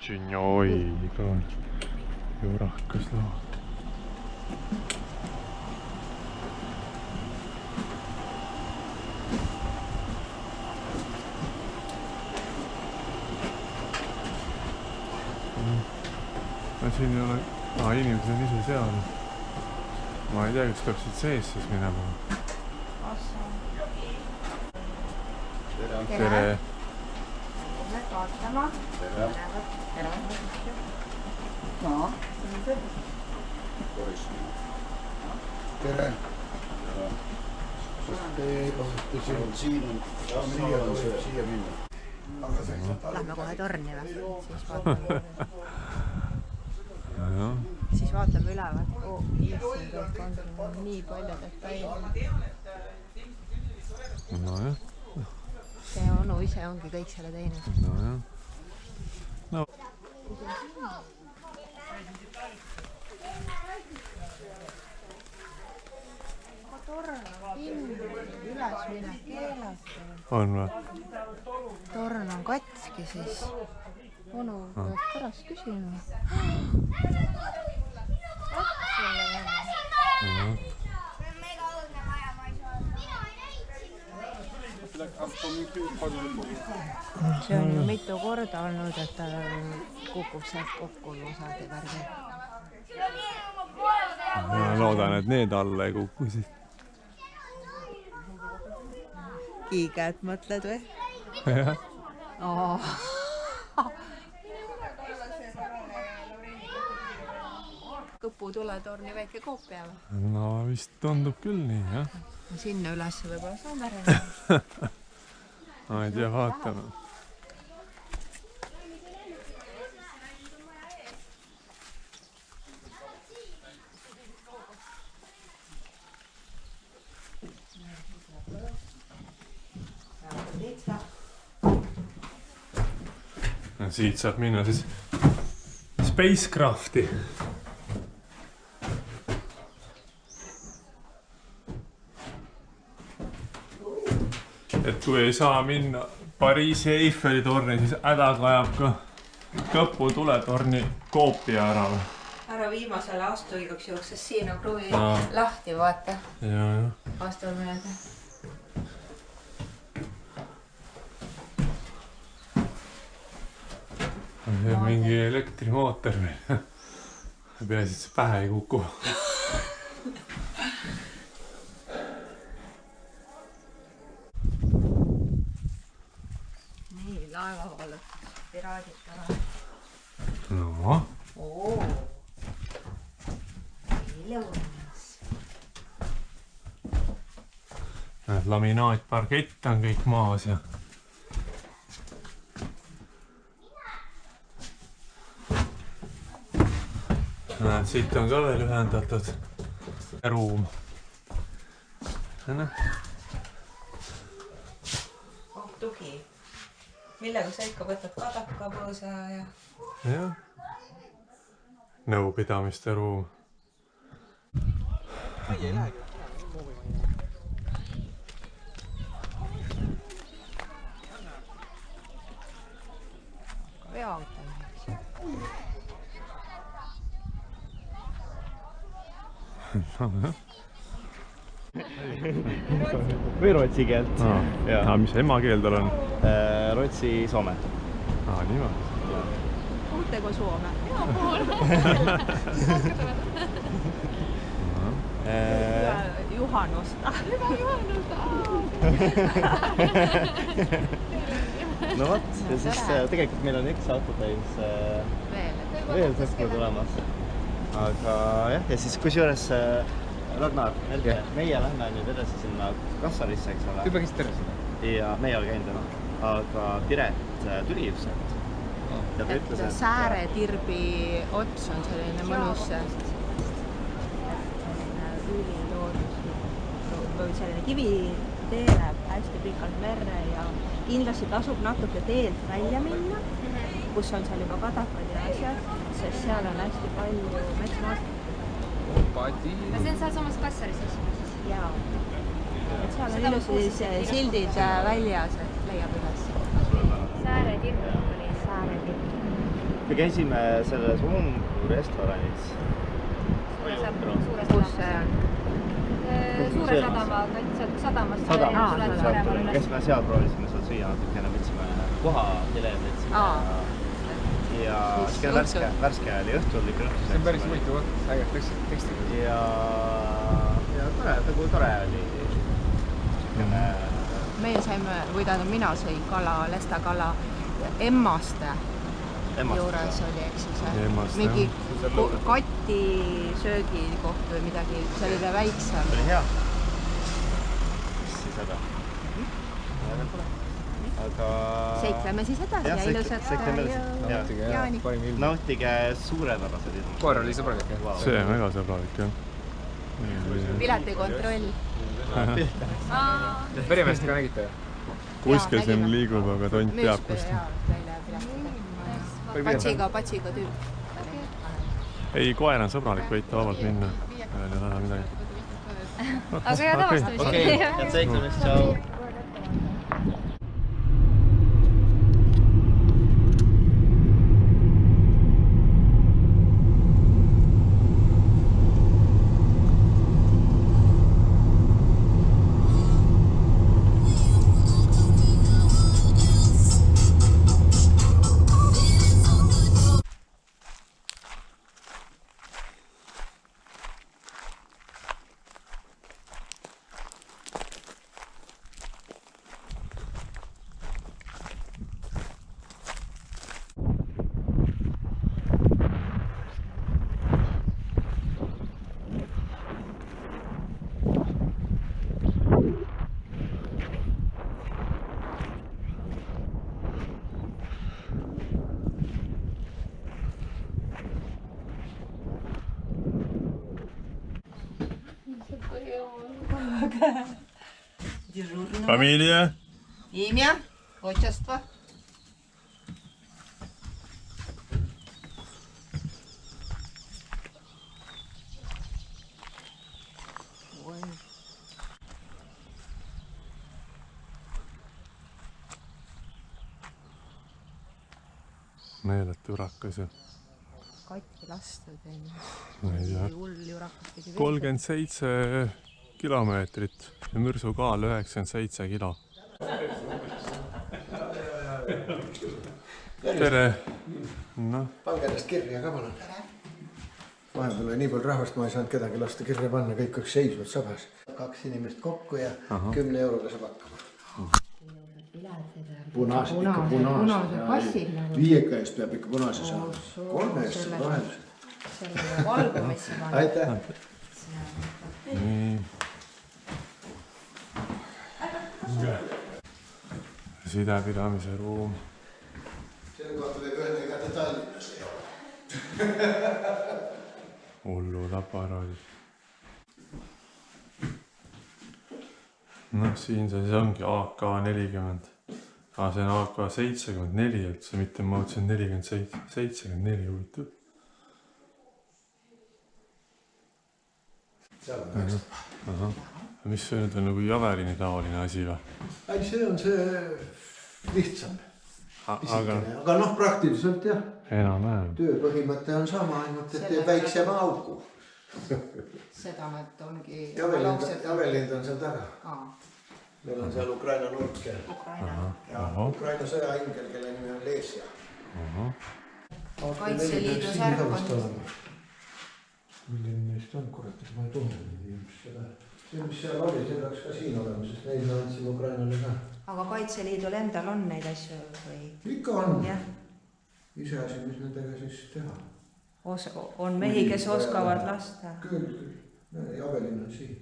siin ja oi, ka on jurakas lood. Siin ei ole... inimesed on ise seal. Ma ei tea, kas peab siit sees siis minema. Tere! Lähed vaatama. Tere! No? Tere! Siin on siia minna. Lähme kohe torni või? Siis vaatame ülevad. Issand, on nii palju detaile. No jah. See onu ise ongi kõik selle teinud. No jah. No. Aga torn on kinni. Üles mine keelata. On või? Torn on katski siis. Onu peab pärast küsima. See on ju mitu korda olnud, et ta kukub sealt kokku osade värgi. Ma loodan, et need alla ei kukku siis. Kiiged mõtled või? Jah. Kõpu tuletorni väike koopia või? No vist tundub küll nii, jah. Sinna üles võib-olla saame räägi. Ma ei tea, vaatame. Siit saab minna siis Spacecrafti. Et kui ei saa minna Pariisi Eiffeli torni, siis hädaga ajab ka Kõpu tuletorni koopia ära. Ära viimasele astu igaks juhuks, sest siin on kruvi lahti, vaata. Ja. Astul mööda. See on mingi elektrimootor meil. Peaasi, et see pähe ei kuku. Nii, laeva valud. Piraadid ka. No. Ilus. Näed, laminaatparkett on kõik maas ja... Näed, siit on ka veel ühendatud ruum. Tugi. Millega sa ikka võtad kadaka, põõsa ja... Jah. Nõupidamiste ruum. Ei lähegi. Veoauto. Või rootsi keelt. Mis emakeel tal on? Rootsi, soome. Niimoodi. Uutego Soome. Juhannusta. No vot, ja siis tegelikult meil on üks auto täis veel sõpru tulemas. Aga jah, ja siis kusjuures Ragnar, meie lähme nüüd edasi sinna Kassarisse, eks ole. Juba käisid terve seda? Ja meie ei ole käinud enam. Aga Piret tuli just sealt. Et Sääretirbi ots on selline mõnus üliloodus või selline kivitee läheb hästi pikalt merre ja kindlasti tasub natuke teelt välja minna, kus on seal juba kadakad ja asjad, sest seal on hästi palju metsmaastikku. See on sealsamas Kassaris esimeses? Jaa. Et seal on ilusti sildid väljas, et leiab üles. Sääretirb oli. Kõige käisime selles restoranis. Kus see on? Suure sadama, sadamast. Käisime seal, proovisime seal süüa natukene, võtsime koha hileem, võtsime ja värske oli õhtul ikka õhtus. See on päris huvitav koht, äged tekstiga. Ja tore oli. Meie saime, või tähendab mina sõin kala, lestakala Emmaste juures oli, eks ju see mingi kati söögikoht või midagi, selline väiksem. Oli hea. Siis seda. Aga... Seikleme siis edasi ja ilusat nautige suurepärased ilmad. Koer oli sõbralik, jah? See on väga sõbralik, jah. Piletikontroll. Verimeestega nägite? Kuskil siin liigub, aga tont teab kust. Patsiga tüüp. Ei, koer on sõbralik, võite vabalt minna. Ei ole täna midagi. Aga head avastamist. Head seiklemist, tšau. Фамилия? Имя? Отчество? Meeletu urakas ju. Katki lastud enne. Ma ei tea. Hull urakas pidi 37 kilomeetrit ja mürsu kaal 97 kilo. Tere! No. Pange ennast kirja ka, palun. Vahepeal oli nii palju rahvast, ma ei saanud kedagi lasta kirja panna, kõik oleks seisnud sabas. 2 inimest kokku ja 10 euroga saab hakkama. Punased, ikka punased. 5 eest peab ikka punase saama. 3 eest saab vahelise. Selle valgumisse panna. Aitäh! Nii. Sidepidamise ruum. Selle kohta võib öelda ega ta Tallinnas ei ole. Hullud aparaadid. Noh, siin see ongi AK-40. See on AK-74 üldse, mitte ma mõtlesin 47, 74 huvitav. Mis see nüüd on nagu Javelini taoline asi või? Ei, see on see lihtsam. Aga noh, praktiliselt jah. Enam-vähem. Tööpõhimõte on sama, ainult et teeb väiksema auku. Seda nad ongi... Javelind on seal taga. Meil on seal Ukraina nurk ja Ukraina sõjaingel, kelle nimi on Leesja. Kaitseliidu särk on... Milline neist on, kurat, et ma ei tunne neid inimest seda. See, mis seal oli, see peaks ka siin olema, sest neid me andsime Ukrainale ka. Aga Kaitseliidul endal on neid asju või? Ikka on. Iseasi, mis nendega siis teha. On mehi, kes oskavad lasta? Küll. Javelin on siin.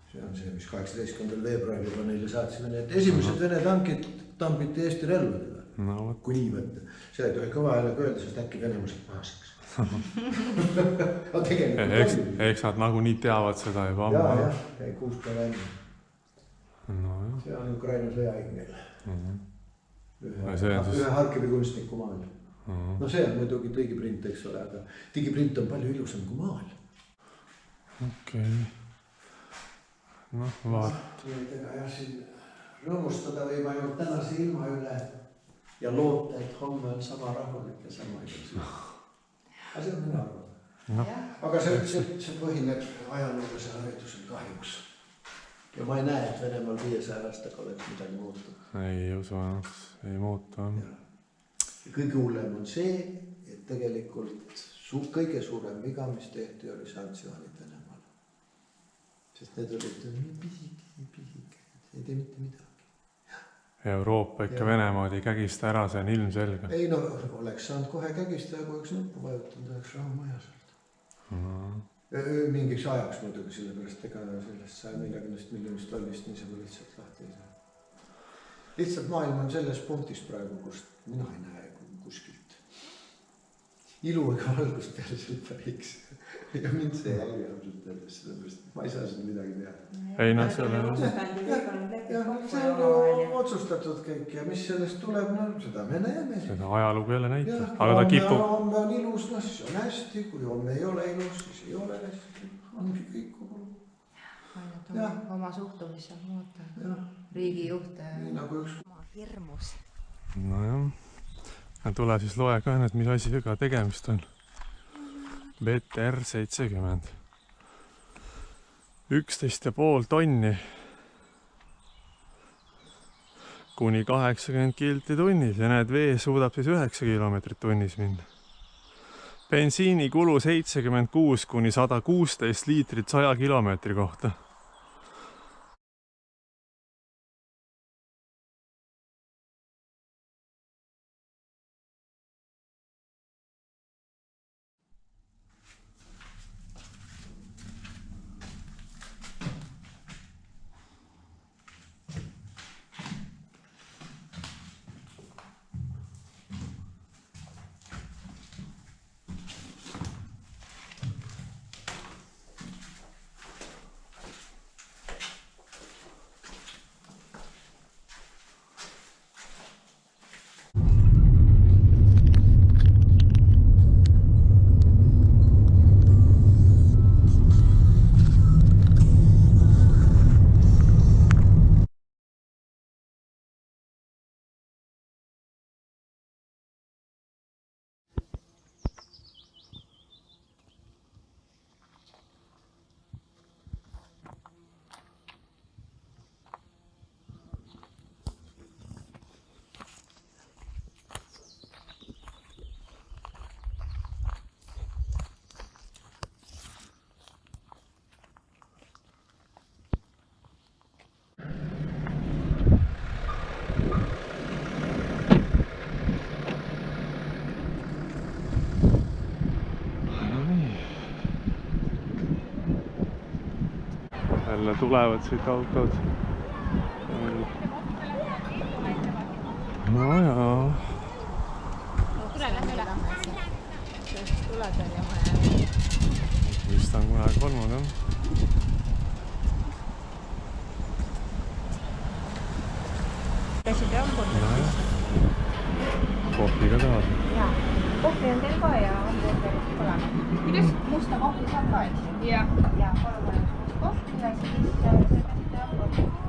See on see, mis 18. veebruaril juba neile saatsime. Need esimesed Vene tankid tampiti Eesti relvadega. Kui nii võtta. See ei tohi kõva häälega öelda, sest äkki venemused pahaseks. Eks nad nagunii teavad seda juba. Jah, ei kuusta välja. See on Ukraina sõjaingel. Ühe Harkivi kunstniku maal. No see on muidugi digiprint, eks ole, aga digiprint on palju ilusam kui maal. Okei. Noh, vaat. Ega jah, siin rõõmustada võib ainult tänase ilma üle. ja loota, et homme on sama rahulik ja sama ilus. Aga see on minu arvamus. No. Aga see põhineb ajaloolise haridusel kahjuks. Ja ma ei näe, et Venemaal 500 aastaga oleks midagi muutunud. Ei usu, ei muutu. Ja kõige hullem on see, et tegelikult kõige suurem viga, mis tehti, oli sanktsioonid Venemaal. Sest need olid nii pisike, ei tee mitte midagi. Euroopa ikka Venemaad ei kägista ära, see on ilmselge. Ei no, oleks saanud kohe kägistada, kui üks nuppu vajutanud, oleks rahu majas olnud. Mingiks ajaks muidugi, sellepärast ega sellest 140 miljonist dollist niisama lihtsalt lahti ei saa. Lihtsalt maailm on selles punktis praegu, kust mina ei näe kuskilt ilu ega valgust peale selle päriks. Ja mind see häiri absoluut öeldes, sellepärast ma ei saa seda midagi teha. Ei noh, see on otsustatud kõik ja mis sellest tuleb, no seda me näeme. Seda ajalugu jälle näitab, aga ta kipub. Homme on ilus, no siis on hästi, kui homme ei ole ilus, siis ei ole hästi. Ongi kõik kogu. Ainult oma suhtumisse muuta. Riigijuhte. Nii nagu üks. Oma hirmus. Nojah. Tule siis loe ka nüüd, mis asiga tegemist on. BTR 70. 11,5 tonni. Kuni 80 kilti tunnis ja näed, vee suudab siis 9 kilomeetrit tunnis minna. Bensiini kulu 76 kuni 116 liitrit 100 kilomeetri kohta. Jälle tulevad siit autod. No jaa. Tule, lähme üle. Tuled veel ja ma jääb. Vist on kunagi olnud, jah. Käsid hamburgerit? Kohvi ka tahad? Jaa. Kohvi on teil ka ja hamburgerit pole. Kuidas? Musta kohvi saab ka, eks? Jah. Ja, palun üks kohvi ja siis hamburgerit.